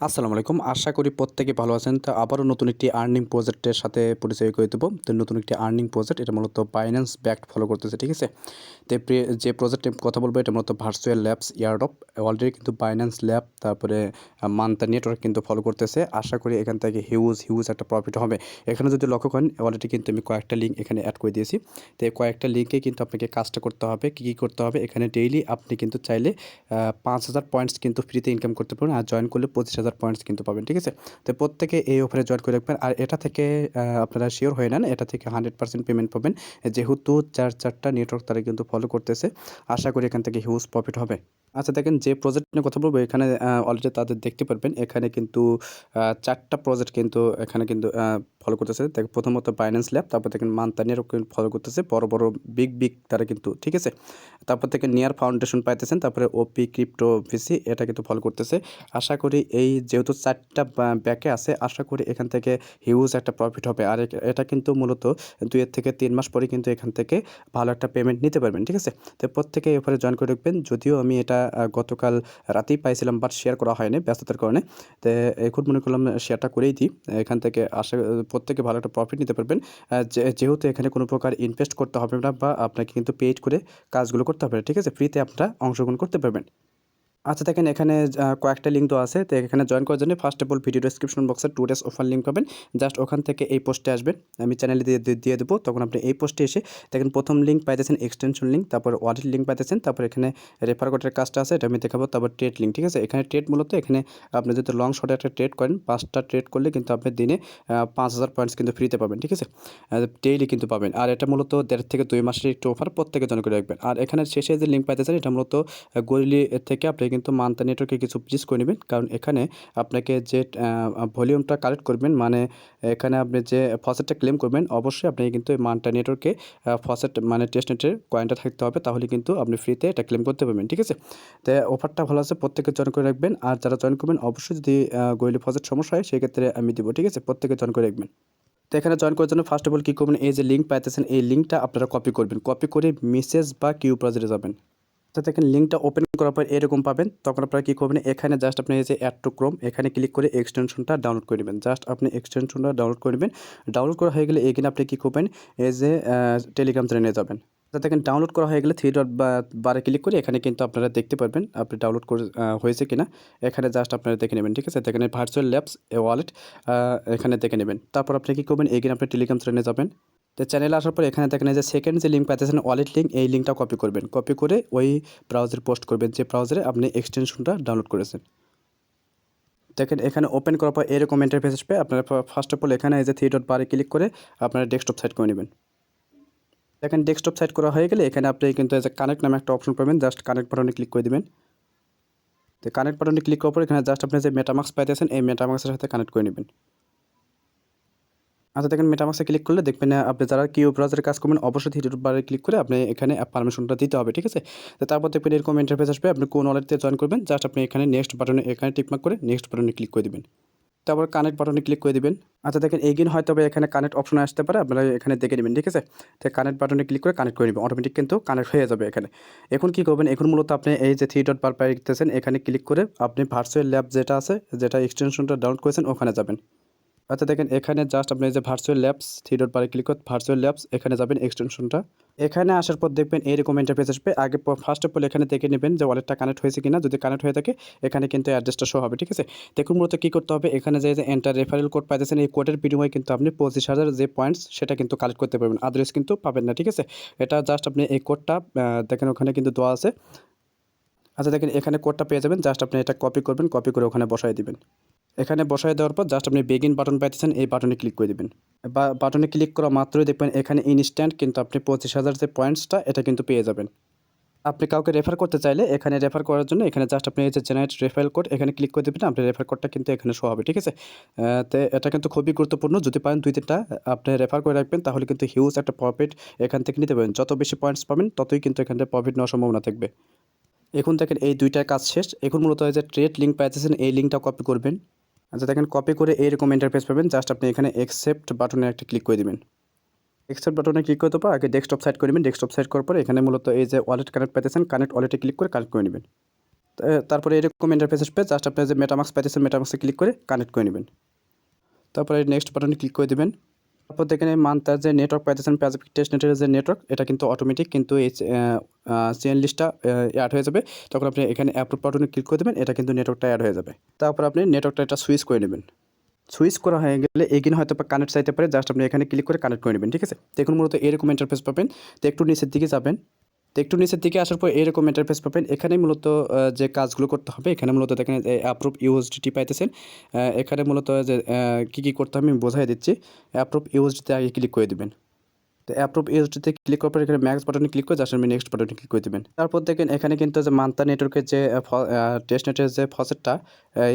আসসালামু আলাইকুম। আশা করি প্রত্যেকে ভালো আছেন। তো আবারও নতুন একটি আর্নিং প্রজেক্টের সাথে পরিচয় করে দেবো। তো নতুন একটি আর্নিং প্রজেক্ট, এটা মূলত বাইন্যান্স ব্যাকড ফলো করতেছে, ঠিক আছে? তো যে প্রজেক্টের কথা বলবো এটা মূলত ভার্চুয়াল ল্যাবস এয়ারড্রপ। অলরেডি কিন্তু বাইন্যান্স ল্যাব, তারপরে মান্তা নেটওয়ার্ক কিন্তু ফলো করতেছে। আশা করি এখান থেকে হিউজ একটা প্রফিট হবে। এখানে যদি লক্ষ্য করেন, অলরেডি কিন্তু আমি কয়েকটা লিঙ্ক এখানে অ্যাড করে দিয়েছি। তো এই কয়েকটা লিঙ্কে কিন্তু আপনাকে কাজটা করতে হবে। কী করতে হবে, এখানে ডেইলি আপনি কিন্তু চাইলে 5,000 পয়েন্টস কিন্তু ফ্রিতে ইনকাম করতে পারেন, আর জয়েন করলে 25,000 পয়েন্টস কিন্তু পাবেন, ঠিক আছে? তো প্রত্যেকে এই অফারে জয়েন করে রাখবেন। আর এটা থেকে আপনারা শিওর হয়ে নেন, এটা থেকে 100% পেমেন্ট পাবেন, যেহেতু চারটা নেটওয়ার্ক তারা কিন্তু ফলো করতেছে। আশা করি এখান থেকে হিউজ প্রফিট হবে। আচ্ছা, দেখেন যে প্রজেক্ট নিয়ে কথা বলবো, এখানে অলরেডি তাদের দেখতে পারবেন, এখানে কিন্তু 4টা প্রজেক্ট কিন্তু এখানে কিন্তু ফলো করতেছে। দেখেন প্রথমত বাইন্যান্স ল্যাব, তারপর দেখেন মান্তানিয়ারও কিন্তু ফলো করতেছে, বড় বিগ তারা কিন্তু, ঠিক আছে? তারপর থেকে নিয়ার ফাউন্ডেশন পাইতেছেন, তারপরে ওপি ক্রিপ্টো ভিসি এটা কিন্তু ফলো করতেছে। আশা করি এই যেহেতু 4টা ব্যাকে আছে, আশা করি এখান থেকে হিউজ একটা প্রফিট হবে। আর এটা কিন্তু মূলত 2 থেকে 3 মাস পরে কিন্তু এখান থেকে ভালো একটা পেমেন্ট নিতে পারবেন, ঠিক আছে? তো প্রত্যেকে এই অফারে জয়েন করে রাখবেন। যদিও আমি এটা গতকাল রাতেই পাইছিলাম, বাট শেয়ার করা হয়নি ব্যস্ততার কারণে। তো এখন মনে করলাম শেয়ারটা করেই দিই। এখান থেকে প্রত্যেকে ভালো একটা প্রফিট নিতে পারবেন। যেহেতু এখানে কোনো প্রকার ইনভেস্ট করতে হবে না, বা আপনাকে কিন্তু পেইড করে কাজগুলো করতে হবে না, ঠিক আছে? ফ্রিতে আপনারা অংশগ্রহণ করতে পারবেন। আচ্ছা, দেখেন এখানে কয়েকটা লিঙ্ক দেওয়া আছে। তো এখানে জয়েন করার জন্য first of all video description বক্সে 2 ডেজ অফার লিঙ্ক পাবেন। জাস্ট ওখান থেকে এই পোস্টে আসবেন, আমি চ্যানেলে দিয়ে দেবো। তখন আপনি এই পোস্টে এসে দেখেন প্রথম লিঙ্ক পাইতেছেন এক্সটেনশন লিঙ্ক, তারপর ওয়ালেট লিঙ্ক পাইতেছেন, তারপর এখানে রেফার কোডের কাজটা আছে, এটা আমি দেখাবো। তারপর ট্রেড লিঙ্ক, ঠিক আছে? এখানে ট্রেড মূলত এখানে আপনি যদি লং শটে একটা ট্রেড করেন, 5টা ট্রেড করলে কিন্তু আপনি দিনে 5,000 পয়েন্টস কিন্তু ফ্রিতে পাবেন, ঠিক আছে? ডেইলি কিন্তু পাবেন। আর এটা মূলত 1.5 থেকে 2 মাসের একটু অফার, প্রত্যেকে জয়েন করে রাখবেন। আর এখানে শেষে যে লিঙ্ক পাইতেছেন, এটা মূলত গরিলি থেকে আপনি কিন্তু মান্থ নেটওয়ার্কে কিছু পিস করে নেবেন, কারণ এখানে আপনাকে যে ভলিউমটা কালেক্ট করবেন, মানে এখানে আপনি যে ফসেটটা ক্লেম করবেন, অবশ্যই আপনি কিন্তু এই মান্থ নেটওয়ার্কে ফসেট মানে টেস্টনেটের কয়েনটা থাকতে হবে, তাহলে কিন্তু আপনি ফ্রিতে এটা ক্লেম করতে পারবেন, ঠিক আছে? তো অফারটা ভালো আছে, প্রত্যেকে জয়েন করে রাখবেন। আর যারা জয়েন করবেন, অবশ্যই যদি গরিলি ফসেট সমস্যা হয় সেক্ষেত্রে আমি দিব, ঠিক আছে? প্রত্যেকে জয়েন করে রাখবেন। তো এখানে জয়েন করার জন্য ফার্স্ট অফ অল কী করবেন, এই যে লিঙ্ক পাইতেছেন, এই লিঙ্কটা আপনারা কপি করবেন। কপি করে মেসেজ বা কিউ ব্রাউজারে যাবেন। তো দেখেন লিঙ্কটা ওপেন করার পর এরকম পাবেন। তখন আপনারা কী করবেন, এখানে জাস্ট আপনি এই যে অ্যাড টু ক্রোম, এখানে ক্লিক করে এক্সটেনশনটা ডাউনলোড করে নেবেন। জাস্ট আপনি এক্সটেনশনটা ডাউনলোড করে নেবেন। ডাউনলোড করা হয়ে গেলে এখানে আপনি কী করবেন, এই যে টেলিগ্রাম চ্যানেলে যাবেন। তো দেখেন ডাউনলোড করা হয়ে গেলে থ্রি ডট বারে ক্লিক করে এখানে কিন্তু আপনারা দেখতে পারবেন আপনি ডাউনলোড করে হয়েছে কিনা। এখানে জাস্ট আপনারা দেখে নেবেন, ঠিক আছে? এখানে ভার্চুয়াল ল্যাবস ওয়ালেট এখানে দেখে নেবেন। তারপর আপনি কী করবেন, এখানে আপনি টেলিগ্রাম চ্যানেলে যাবেন। তো চ্যানেলে আসার পর এখানে দেখেন যে সেকেন্ড যে লিঙ্ক পাইতেছেন ওয়ালেট লিঙ্ক, এই লিঙ্কটা কপি করবেন। কপি করে ওই ব্রাউজারে পোস্ট করবেন, যে ব্রাউজারে আপনি এক্সটেনশনটা ডাউনলোড করেছেন। দেখেন এখানে ওপেন করার পর এরকম ইন্টারফেস আসবে। আপনারা ফার্স্ট অফ অল এখানে এই যে থ্রি ডট বারে ক্লিক করে আপনারা ডেস্কটপ সাইট করে নেবেন। দেখেন ডেস্কটপ সাইট করা হয়ে গেলে এখানে আপনি কিন্তু এই যে কানেক্ট নামে একটা অপশন পাবেন, জাস্ট কানেক্ট বাটনে ক্লিক করে দিবেন। তো কানেক্ট বাটনে ক্লিক করার পর এখানে জাস্ট আপনি যে মেটামাস্ক পাইতেছেন, এই মেটামাস্কের সাথে কানেক্ট করে নেবেন। আচ্ছা, দেখেন মেটামাক্সে ক্লিক করলে দেখবেন আপনি যারা কিউ ব্রাউজারে কাজ করবেন, অবশ্যই থ্রি ডট বারে ক্লিক করে আপনি এখানে পারমিশনটা দিতে হবে, ঠিক আছে? তো তারপর দেখবেন এরকম ইন্টারফেস আসবে, আপনি কোন ওয়ালেট দিয়ে জয়েন করবেন, জাস্ট আপনি এখানে নেক্সট বাটনে এখানে টিকমার্ক করে নেক্সট বাটনে ক্লিক করে দিবেন। তারপর কানেক্ট বাটনে ক্লিক করে দিবেন। আচ্ছা, দেখেন এগেইন হয়তো এখানে কানেক্ট অপশন আসতে পারে, আপনারা এখানে দেখে নেবেন, ঠিক আছে? তো কানেক্ট বাটনে ক্লিক করে কানেক্ট করে নেবেন, অটোমেটিক কিন্তু কানেক্ট হয়ে যাবে এখানে। এখন কী করবেন, এখন মূলত আপনি এই যে থ্রি ডট বার পাইতেছেন, এখানে ক্লিক করে আপনি ভার্চুয়াল ল্যাব যেটা আছে, যেটা এক্সটেনশনটা ডাউনলোড করেছেন, ওখানে যাবেন। আচ্ছা, দেখেন এখানে জাস্ট আপনি এই যে ভার্চুয়াল ল্যাবস থ্রি ডট বারে ক্লিক করে ভার্চুয়াল ল্যাবস এখানে যাবেন এক্সটেনশনটা। এখানে আসার পর দেখবেন এইরকম ইন্টারফেস আসবে। আগে ফার্স্ট অফ অল এখানে দেখে নেবেন যে ওয়ালেটটা কানেক্ট হয়েছে কিনা। যদি কানেক্ট হয়ে থাকে এখানে কিন্তু অ্যাড্রেসটা শো হবে, ঠিক আছে? দেখুন মূলত কী করতে হবে, এখানে যে এন্টার রেফারেল কোড পাইতেছেন, এই কোডের বিনিময়ে কিন্তু আপনি 25,000 যে পয়েন্টস সেটা কিন্তু কালেক্ট করতে পারবেন, আদারওয়াইজ কিন্তু পাবেন না, ঠিক আছে? এটা জাস্ট আপনি এই কোডটা দেখেন ওখানে কিন্তু দেওয়া আছে। আচ্ছা, দেখেন এখানে কোডটা পেয়ে যাবেন, জাস্ট আপনি এটা কপি করবেন, কপি করে ওখানে বসায় দিবেন। এখানে বসায় দেওয়ার পর জাস্ট আপনি বেগিন বাটন পাইতেছেন, এই বাটনে ক্লিক করে দিবেন। বাটনে ক্লিক করা মাত্রই দেখবেন এখানে ইনস্ট্যান্ট কিন্তু আপনি 25,000 যে পয়েন্টসটা এটা কিন্তু পেয়ে যাবেন। আপনি কাউকে রেফার করতে চাইলে এখানে রেফার করার জন্য এখানে জাস্ট আপনি এই যে জেনারেট রেফারেল কোড এখানে ক্লিক করে দেবেন, আপনার রেফার কোডটা কিন্তু এখানে শো হবে, ঠিক আছে? তো এটা কিন্তু খুবই গুরুত্বপূর্ণ, যদি পারেন 2-3টা আপনি রেফার করে রাখবেন, তাহলে কিন্তু হিউজ একটা প্রফিট এখান থেকে নিতে পারবেন। যত বেশি পয়েন্টস পাবেন ততই কিন্তু এখান থেকে প্রফিট নেওয়ার সম্ভাবনা থাকবে। এখন দেখেন এই দুইটার কাজ শেষ। এখন মূলত এই যে ট্রেড লিঙ্ক পাইতেছেন, এই লিঙ্কটা কপি করবেন। আচ্ছা, দেখেন কপি করে এইরকম ইন্টারফেস পাবেন, জাস্ট আপনি এখানে অ্যাকসেপ্ট বাটনে একটা ক্লিক করে দিবেন। অ্যাকসেপ্ট বাটনে ক্লিক করে দেওয়ার পর আগে ডেস্কটপ সাইট করে নেবেন। ডেস্কটপ সাইট করার পর এখানে মূলত এই যে ওয়ালেট কানেক্ট পাইতেছেন, কানেক্ট ওয়ালেটে ক্লিক করে কানেক্ট করে নেবেন। তারপরে এরকম ইন্টারফেস আসবে, জাস্ট আপনি যে মেটামাস্ক পাইতেছেন মেটামাস্কে ক্লিক করে কানেক্ট করে নেবেন। তারপরে নেক্সট বাটনে ক্লিক করে দেবেন। তারপর দেখেন এই মান্থের যে নেটওয়ার্ক পাইতেছেন প্যাসিফিক টেস্টনেটের যে নেটওয়ার্ক, এটা কিন্তু অটোমেটিক কিন্তু এই চেইন লিস্টটা অ্যাড হয়ে যাবে। তখন আপনি এখানে অ্যাপ্রুভ বাটনে ক্লিক করে দেবেন, এটা কিন্তু নেটওয়ার্কটা অ্যাড হয়ে যাবে। তারপর আপনি নেটওয়ার্কটা এটা সুইচ করে নেবেন। সুইচ করা হয়ে গেলে এগিন হয়তো বা কানেক্ট চাইতে পারে, জাস্ট আপনি এখানে ক্লিক করে কানেক্ট করে নেবেন, ঠিক আছে। দেখুন মূলত এরকম ইন্টারফেস পাবেন। তো একটু নিচের দিকে যাবেন, তো একটু নিচের দিকে আসার পর এরকম ইন্টারফেস পাবেন। এখানে মূলত যে কাজগুলো করতে হবে, এখানে মূলত দেখেন অ্যাপ্রুভ ইউএসডিটি পাইতেছেন। এখানে মূলত যে কী করতে হবে আমি বোঝাই দিচ্ছি। অ্যাপ্রুভ ইউএসডিতে আগে ক্লিক করে দেবেন। তো অ্যাপ্রুভ ইউএসডিতে ক্লিক করার পর এখানে ম্যাক্স বাটনে ক্লিক করে জাস্ট আপনি নেক্সট বাটনে ক্লিক করে দেবেন। তারপর দেখেন এখানে কিন্তু যে মান্থা নেটওয়ার্কের যে টেস্টনেটের যে ফসেটটা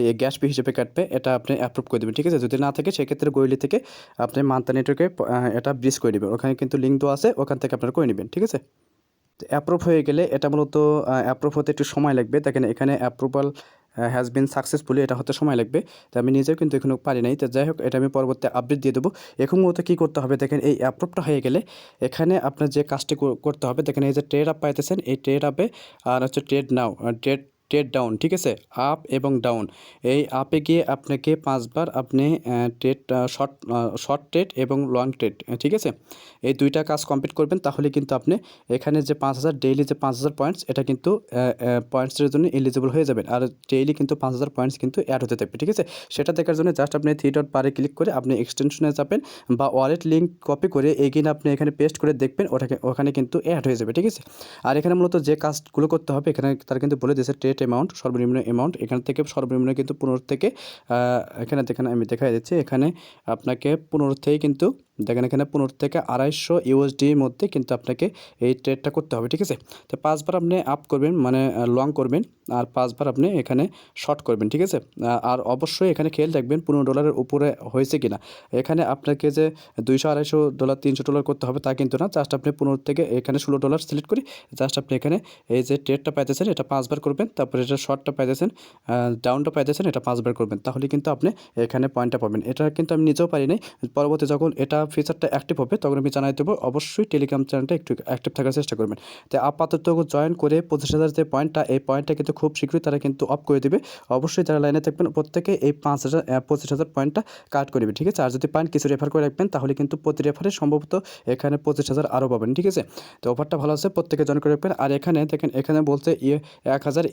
এই গ্যাস ফি হিসেবে কাটবে, এটা আপনি অ্যাপ্রুভ করে দেবেন, ঠিক আছে। যদি না থাকে সেক্ষেত্রে গোয়েলি থেকে আপনি মান্থা নেটওয়ার্কে এটা ব্রিজ করে দেবেন। ওখানে কিন্তু লিঙ্ক দেওয়া আছে, ওখান থেকে আপনারা করে নেবেন, ঠিক আছে। অ্যাপ্রুভ হয়ে গেলে এটা মূলত অ্যাপ্রুভ হতে একটু সময় লাগবে। দেখেন এখানে অ্যাপ্রুভাল হ্যাজ বিন সাকসেসফুলি, এটা হতে সময় লাগবে। তো আমি নিজেও কিন্তু এখনও পারি নাই। তো যাই হোক, এটা আমি পরবর্তী আপডেট দিয়ে দেবো। এখন মূলত কী করতে হবে, দেখেন এই অ্যাপ্রুভটা হয়ে গেলে এখানে আপনার যে কাজটি করতে হবে, দেখেন এই যে ট্রেড আপ পাইতেছেন, এই ট্রেড আপে আর হচ্ছে ট্রেড নাও ট্রেড ট্রেড ডাউন, ঠিক আছে। আপ এবং ডাউন, এই আপে গিয়ে আপনাকে 5বার আপনি ট্রেড শর্ট ট্রেড এবং লং ট্রেড, ঠিক আছে, এই দুইটা কাজ কমপ্লিট করবেন। তাহলে কিন্তু আপনি এখানে যে 5000 ডেইলি যে 5000 পয়েন্টস, এটা কিন্তু পয়েন্টসের জন্য এলিজিবল হয়ে যাবেন। আর ডেইলি কিন্তু 5000 পয়েন্টস কিন্তু অ্যাড হতে থাকবে, ঠিক আছে। সেটা দেখার জন্য জাস্ট আপনি 3 ডট বারে ক্লিক করে আপনি এক্সটেনশনে যাবেন বা ওয়ালেট লিঙ্ক কপি করে এগিয়ে আপনি এখানে পেস্ট করে দেখবেন, ওখানে কিন্তু অ্যাড হয়ে যাবে, ঠিক আছে। আর এখানে মূলত যে কাজগুলো করতে হবে, এখানে তারা কিন্তু বলে দিয়েছে ট্রেড অ্যামাউন্ট, সর্বনিম্ন অ্যামাউন্ট এখান থেকে সর্বনিম্ন কিন্তু 15 থেকে এখানে দেখেন আমি দেখাই দিচ্ছি। এখানে আপনাকে 15 থেকে কিন্তু দেখেন এখানে 15 থেকে 250 ইউএসডির মধ্যে কিন্তু আপনাকে এই ট্রেডটা করতে হবে, ঠিক আছে। তো 5বার আপনি আপ করবেন মানে লং করবেন, আর 5বার আপনি এখানে শর্ট করবেন, ঠিক আছে। আর অবশ্যই এখানে খেয়াল রাখবেন $15 উপরে হয়েছে কিনা। এখানে আপনাকে যে $200, $250, $300 করতে হবে তা কিন্তু না। জাস্ট আপনি 15 থেকে এখানে $16 সিলেক্ট করি, জাস্ট আপনি এখানে এই যে ট্রেডটা পাইতেছেন এটা 5বার করবেন। তারপরে এটা শর্টটা পাইতেছেন, ডাউনটা পাইতেছেন, এটা 5বার করবেন। তাহলে কিন্তু আপনি এখানে পয়েন্টটা পাবেন। এটা কিন্তু আমি নিজেও পারি নাই। পরবর্তী যখন এটা ফিচারটা অ্যাক্টিভ হবে তখন আমি জানাই দেবো। অবশ্যই টেলিগ্রাম চ্যানেলটা একটু অ্যাক্টিভ থাকার চেষ্টা করবেন। তো আপাতত জয়েন করে 25,000 যে পয়েন্টটা, এই পয়েন্টটা কিন্তু খুব শীঘ্রই তারা কিন্তু অফ করে দেবে। অবশ্যই যারা লাইনে থাকবেন প্রত্যেকে এই 25,000 পয়েন্টটা কাট করে দেবে, ঠিক আছে। আর যদি পান কিছু রেফার করে রাখবেন, তাহলে কিন্তু প্রতি রেফারে সম্ভবত এখানে 25,000 আরও পাবেন, ঠিক আছে। তো অফারটা ভালো আছে, প্রত্যেকে জয়েন করে রাখবেন। আর এখানে দেখেন এখানে বলছে 1000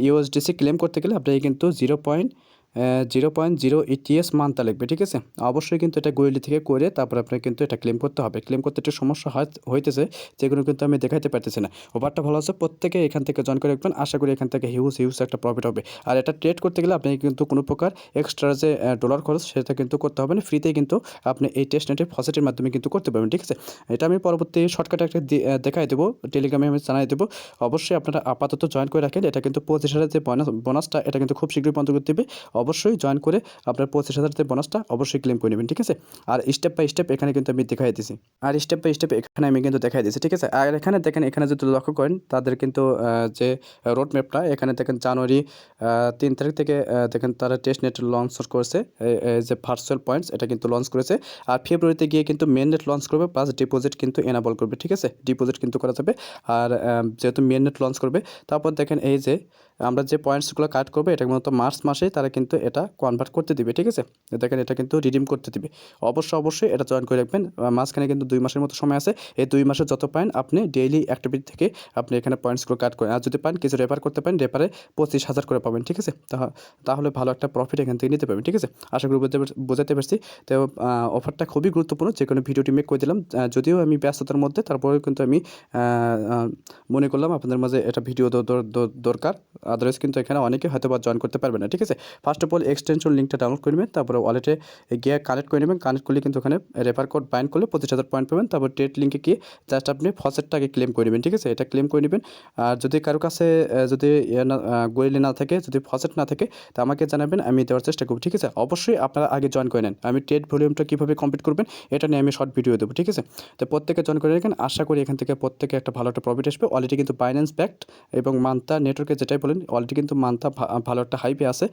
ইউএসডিসি ক্লেম করতে গেলে আপনি কিন্তু 0.0 ইটিএস মান্থা লাগবে, ঠিক আছে। অবশ্যই কিন্তু এটা গোয়েলি থেকে করে তারপর আপনাকে কিন্তু এটা ক্লেম করতে হবে। ক্লেম করতে একটু সমস্যা হইতেছে, যেগুলো কিন্তু আমি দেখাইতে পারতেছি না। অফারটা ভালো আছে, প্রত্যেকে এখান থেকে জয়েন করে রাখবেন। আশা করি এখান থেকে হিউজ একটা প্রফিট হবে। আর এটা ট্রেড করতে গেলে আপনি কিন্তু কোনো প্রকার এক্সট্রা যে ডলার খরচ সেটা কিন্তু করতে হবে না, ফ্রিতেই কিন্তু আপনি এই টেস্টনেটের ফসেটের মাধ্যমে কিন্তু করতে পারবেন, ঠিক আছে। এটা আমি পরবর্তী শর্টকাটে একটা দেখাই দেবো, টেলিগ্রামে আমি জানাই দেবো। অবশ্যই আপনারা আপাতত জয়েন করে রাখেন। এটা কিন্তু 25,000 যে বোনাসটা এটা কিন্তু খুব শীঘ্রই বন্ধ করতে দেবে। অবশ্যই জয়েন করে আপনার 25,000 যে বোনাসটা অবশ্যই ক্লেম করে নেবেন, ঠিক আছে। আর স্টেপ বাই স্টেপ এখানে কিন্তু আমি দেখাই দিয়েছি, এখানে আমি কিন্তু দেখাই দিয়েছি, ঠিক আছে। আর এখানে দেখেন এখানে যদি লক্ষ্য করেন তাদের কিন্তু যে রোড ম্যাপটা, এখানে দেখেন জানুয়ারি 3 তারিখ থেকে দেখেন তারা টেস্ট নেট লঞ্চ করছে, যে ভার্চুয়াল পয়েন্টস এটা কিন্তু লঞ্চ করেছে। আর ফেব্রুয়ারিতে গিয়ে কিন্তু মেন নেট লঞ্চ করবে, প্লাস ডিপোজিট কিন্তু এনাবল করবে, ঠিক আছে। ডিপোজিট কিন্তু করা যাবে। আর যেহেতু মেন নেট লঞ্চ করবে, তারপর দেখেন এই যে আমরা যে পয়েন্টসগুলো কাট করবো এটা মূলত মার্চ মাসেই তারা কিন্তু এটা কনভার্ট করতে দিবে, ঠিক আছে। দেখেন এটা কিন্তু রিডিম করতে দিবে। অবশ্যই এটা জয়েন করে রাখবেন। মাঝখানে কিন্তু 2 মাসের মতো সময় আছে। এই 2 মাসে যত পয়েন্ট আপনি ডেইলি অ্যাক্টিভিটি থেকে আপনি এখানে পয়েন্টসগুলো কাট করেন। আর যদি পান কিছু রেফার করতে পারেন, রেফারে 25,000 করে পাবেন, ঠিক আছে। তাহলে ভালো একটা প্রফিট এখান থেকে নিতে পারবেন, ঠিক আছে। আশা করি বোঝাতে পারছি। তো অফারটা খুবই গুরুত্বপূর্ণ, যে কোনো ভিডিওটি মেক করে দিলাম। যদিও আমি ব্যস্ততার মধ্যে, তারপরেও কিন্তু আমি মনে করলাম আপনাদের মাঝে এটা ভিডিও দরকার। আদারওয়াইজ কিন্তু এখানে অনেকে হয়তো বা জয়েন করতে পারবে না, ঠিক আছে। ফার্স্ট অফ অল এক্সটেনশন লিঙ্কটা ডাউনলোড করে নেবেন, তারপরে ওয়ালেটে গিয়ে কানেক্ট করে নেবেন। কানেক্ট করলে কিন্তু ওখানে রেফার কোড বাইন্ড করলে 25,000 পয়েন্ট পাবেন। তারপর ট্রেড লিঙ্কে গিয়ে জাস্ট আপনি ফসেটটাকে ক্লেম করে নেবেন, ঠিক আছে। এটা ক্লেম করে নেবেন। আর যদি কারো কাছে যদি গোয়েলি না থাকে, যদি ফসেট না থাকে, তা আমাকে জানাবেন, আমি দেওয়ার চেষ্টা করব, ঠিক আছে। অবশ্যই আপনারা আগে জয়েন করে নেন। আমি ট্রেড ভলিউমটা কীভাবে কমপ্লিট করবেন এটা নিয়ে আমি শর্ট ভিডিও দেবো, ঠিক আছে। তো প্রত্যেকে জয়েন করে রাখেন। আশা করি এখান থেকে প্রত্যেকে একটা ভালো একটা প্রফিট আসবে। অলরেডি কিন্তু বাইন্যান্স ব্যাকড এবং মান্থা নেটওয়ার্কে যেটাই বলেন অলরেডি কিন্তু মান্থা ভালো একটা হাইপে আছে।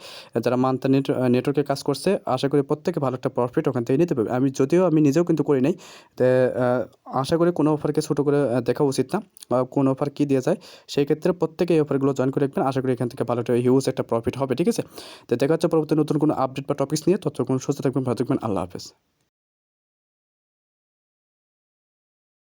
যারা মান্থা নেটওয়ার্কে কাজ করছে আশা করি প্রত্যেকে ভালো একটা প্রফিট ওখান থেকে নিতে পারবে। আমি নিজেও কিন্তু করি নাই। তো আশা করি কোনো অফারকে ছোটো করে দেখা উচিত না, বা কোন অফার কী দেওয়া যায় সেই ক্ষেত্রে প্রত্যেকে এই অফারগুলো জয়েন করে রাখবেন। আশা করি এখান থেকে ভালো একটা হিউজ একটা প্রফিট হবে, ঠিক আছে? তো দেখা হচ্ছে পরবর্তী নতুন কোনো আপডেট বা টপিকস নিয়ে। ততক্ষণ সুস্থ থাকবেন, ভালো থাকবেন। আল্লাহ হাফেজ।